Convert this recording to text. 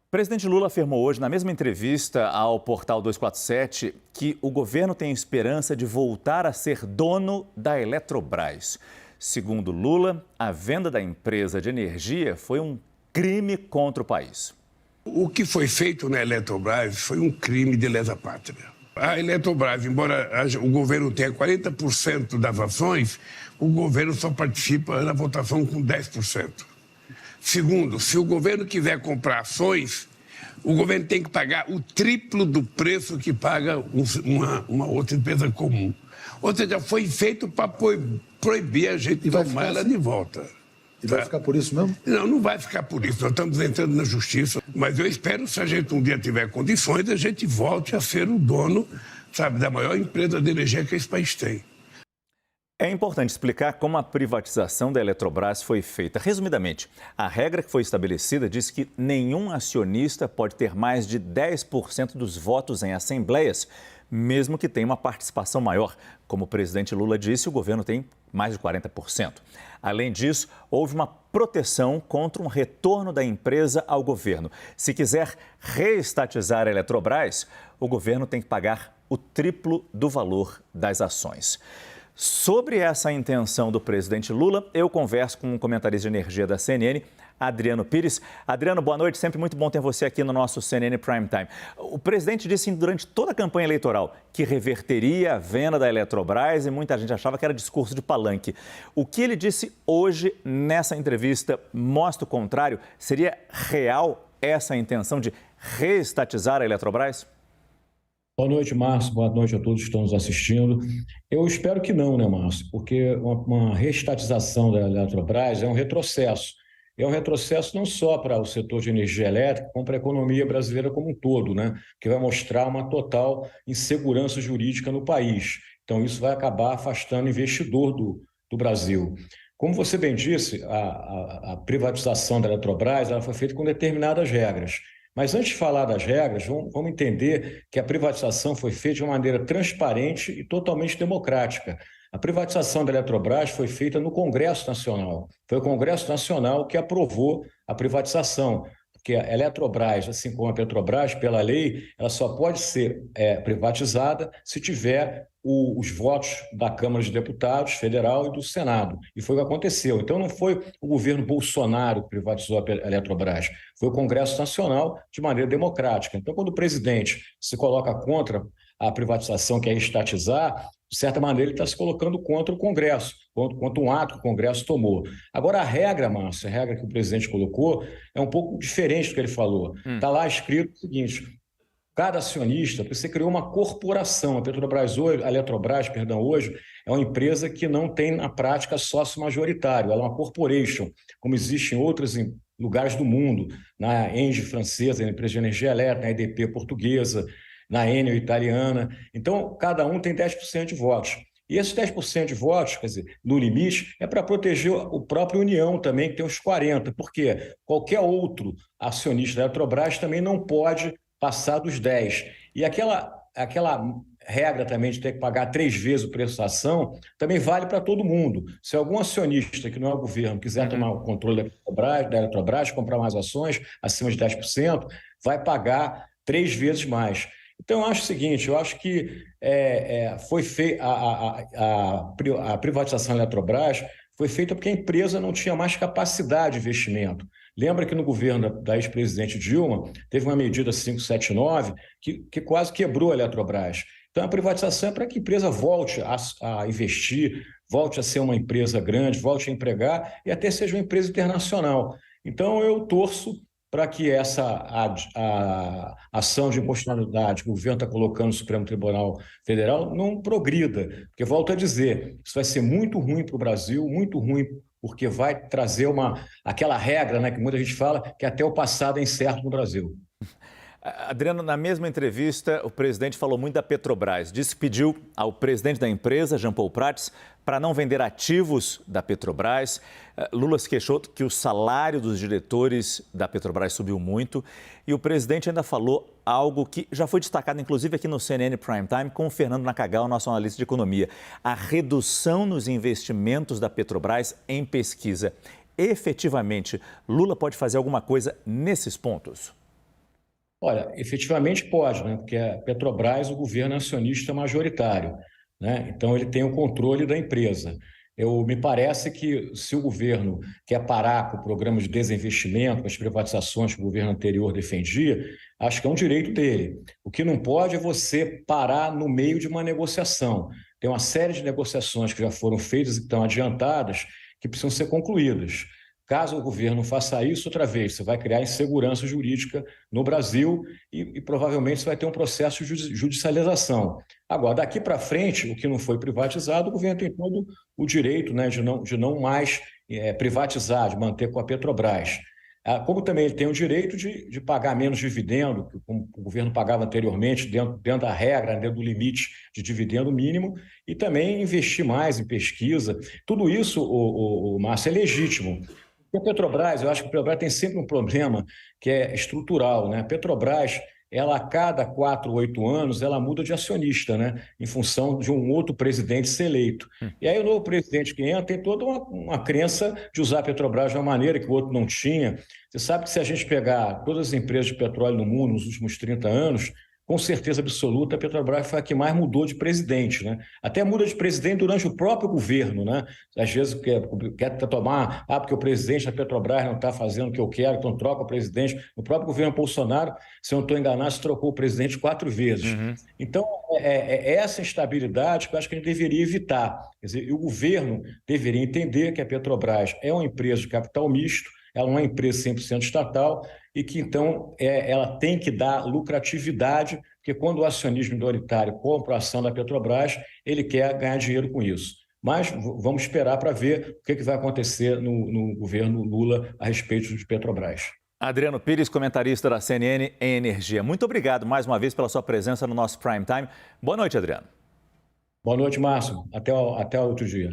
O presidente Lula afirmou hoje, na mesma entrevista ao Portal 247, que o governo tem esperança de voltar a ser dono da Eletrobras. Segundo Lula, a venda da empresa de energia foi um crime contra o país. O que foi feito na Eletrobras foi um crime de lesa pátria. A Eletrobras, embora o governo tenha 40% das ações, o governo só participa na votação com 10%. Segundo, se o governo quiser comprar ações, o governo tem que pagar o triplo do preço que paga uma outra empresa comum. Ou seja, foi feito para proibir a gente de tomar ela de volta. E vai ficar por isso mesmo? Não, não vai ficar por isso. Nós estamos entrando na justiça. Mas eu espero, se a gente um dia tiver condições, a gente volte a ser o dono, sabe, da maior empresa de energia que esse país tem. É importante explicar como a privatização da Eletrobras foi feita. Resumidamente, a regra que foi estabelecida diz que nenhum acionista pode ter mais de 10% dos votos em assembleias, mesmo que tenha uma participação maior. Como o presidente Lula disse, o governo tem mais de 40%. Além disso, houve uma proteção contra um retorno da empresa ao governo. Se quiser reestatizar a Eletrobras, o governo tem que pagar o triplo do valor das ações. Sobre essa intenção do presidente Lula, eu converso com um comentarista de energia da CNN, Adriano Pires. Adriano, boa noite. Sempre muito bom ter você aqui no nosso CNN Prime Time. O presidente disse durante toda a campanha eleitoral que reverteria a venda da Eletrobras e muita gente achava que era discurso de palanque. O que ele disse hoje nessa entrevista mostra o contrário? Seria real essa intenção de reestatizar a Eletrobras? Boa noite, Márcio. Boa noite a todos que estão nos assistindo. Eu espero que não, né, Márcio? Porque uma reestatização da Eletrobras é um retrocesso. É um retrocesso não só para o setor de energia elétrica, como para a economia brasileira como um todo, né? Que vai mostrar uma total insegurança jurídica no país. Então, isso vai acabar afastando o investidor do Brasil. Como você bem disse, a privatização da Eletrobras ela foi feita com determinadas regras. Mas antes de falar das regras, vamos entender que a privatização foi feita de uma maneira transparente e totalmente democrática. A privatização da Eletrobras foi feita no Congresso Nacional. Foi o Congresso Nacional que aprovou a privatização, porque a Eletrobras, assim como a Petrobras, pela lei, ela só pode ser privatizada se tiver os votos da Câmara de Deputados Federal e do Senado. E foi o que aconteceu. Então, não foi o governo Bolsonaro que privatizou a Eletrobras, foi o Congresso Nacional de maneira democrática. Então, quando o presidente se coloca contra a privatização, que é estatizar, de certa maneira ele está se colocando contra o Congresso, contra um ato que o Congresso tomou. Agora, a regra, Márcio, a regra que o presidente colocou é um pouco diferente do que ele falou. Está lá escrito o seguinte: cada acionista, você criou uma corporação. A Petrobras hoje, a Eletrobras, perdão, hoje é uma empresa que não tem na prática sócio majoritário, ela é uma corporation, como existe em outros lugares do mundo, na Engie francesa, na empresa de energia elétrica, na EDP portuguesa, na Enel italiana. Então, cada um tem 10% de votos. E esses 10% de votos, quer dizer, no limite, é para proteger o próprio União também, que tem os 40%. Porque qualquer outro acionista da Eletrobras também não pode passar dos 10%. E aquela regra também de ter que pagar 3 vezes o preço da ação também vale para todo mundo. Se algum acionista que não é o governo quiser tomar o controle da Eletrobras, comprar mais ações acima de 10%, vai pagar 3 vezes mais. Então, eu acho o seguinte, eu acho que foi feita a privatização da Eletrobras foi feita porque a empresa não tinha mais capacidade de investimento. Lembra que no governo da ex-presidente Dilma teve uma medida 579 que quase quebrou a Eletrobras. Então, a privatização é para que a empresa volte a investir, volte a ser uma empresa grande, volte a empregar e até seja uma empresa internacional. Então, eu torço para que essa a ação de inconstitucionalidade que o governo está colocando no Supremo Tribunal Federal não progrida. Porque, volto a dizer, isso vai ser muito ruim para o Brasil, muito ruim, porque vai trazer aquela regra, né, que muita gente fala, que até o passado é incerto no Brasil. Adriano, na mesma entrevista, o presidente falou muito da Petrobras. Disse que pediu ao presidente da empresa, Jean Paul Prats, para não vender ativos da Petrobras. Lula se queixou que o salário dos diretores da Petrobras subiu muito. E o presidente ainda falou algo que já foi destacado, inclusive, aqui no CNN Prime Time, com o Fernando Nakagawa, nosso analista de economia. A redução nos investimentos da Petrobras em pesquisa. Efetivamente, Lula pode fazer alguma coisa nesses pontos? Olha, efetivamente pode, né? Porque a Petrobras, o governo é acionista majoritário, né? Então ele tem o controle da empresa. Me parece que se o governo quer parar com o programa de desinvestimento, com as privatizações que o governo anterior defendia, acho que é um direito dele. O que não pode é você parar no meio de uma negociação. Tem uma série de negociações que já foram feitas e que estão adiantadas que precisam ser concluídas. Caso o governo faça isso outra vez, você vai criar insegurança jurídica no Brasil e provavelmente você vai ter um processo de judicialização. Agora, daqui para frente, o que não foi privatizado, o governo tem todo o direito, né, de não mais privatizar, de manter com a Petrobras. Como também ele tem o direito de pagar menos dividendo, como o governo pagava anteriormente, dentro da regra, dentro do limite de dividendo mínimo, e também investir mais em pesquisa. Tudo isso, Márcio, é legítimo. A Petrobras, eu acho que a Petrobras tem sempre um problema que é estrutural, né? A Petrobras, ela a cada 4, 8 anos, ela muda de acionista, né? Em função de um outro presidente ser eleito. E aí o novo presidente que entra tem toda uma crença de usar a Petrobras de uma maneira que o outro não tinha. Você sabe que se a gente pegar todas as empresas de petróleo no mundo nos últimos 30 anos, com certeza absoluta, a Petrobras foi a que mais mudou de presidente, né? Até muda de presidente durante o próprio governo, né? Às vezes quer tomar, porque o presidente da Petrobras não está fazendo o que eu quero, então troca o presidente. No próprio governo Bolsonaro, se eu não estou enganado, se trocou o presidente 4 vezes. Então, é essa instabilidade que eu acho que a gente deveria evitar. Quer dizer, o governo deveria entender que a Petrobras é uma empresa de capital misto, ela não é uma empresa 100% estatal e que, então, ela tem que dar lucratividade, porque quando o acionismo minoritário compra a ação da Petrobras, ele quer ganhar dinheiro com isso. Mas vamos esperar para ver o que vai acontecer no governo Lula a respeito de Petrobras. Adriano Pires, comentarista da CNN em Energia. Muito obrigado mais uma vez pela sua presença no nosso Prime Time. Boa noite, Adriano. Boa noite, Márcio. Até outro dia.